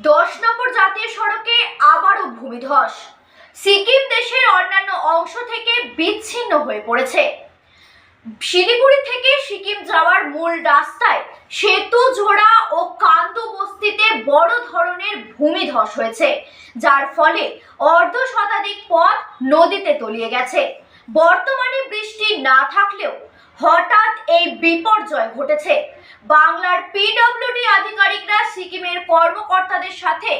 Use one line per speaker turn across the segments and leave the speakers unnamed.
10 নম্বর জাতীয় সড়কে আবারও ভূমিধস। সিকিম দেশের অন্যান্য অংশ থেকে বিচ্ছিন্ন হয়ে পড়েছে। শিলিগুড়ি থেকে সিকিম যাওয়ার মূল রাস্তায় সেতু জোড়া ও কান্দু বস্তিতে বড় ধরনের ভূমিধস হয়েছে, যার ফলে অর্ধ শতাধিক পথ নদীতে তলিয়ে গেছে। বর্তমানে বৃষ্টি না থাকলেও হঠাৎ এই বিপর্যয় ঘটেছে। বাংলার পিডব্লিউডি আধিকারিকরা সিকিমের কর্মকর্তাদের সাথে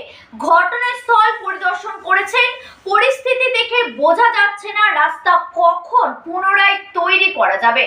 ঘটনাস্থল পরিদর্শন করেছেন। পরিস্থিতি দেখে বোঝা যাচ্ছে না রাস্তা কখন পুনরায় তৈরি করা যাবে।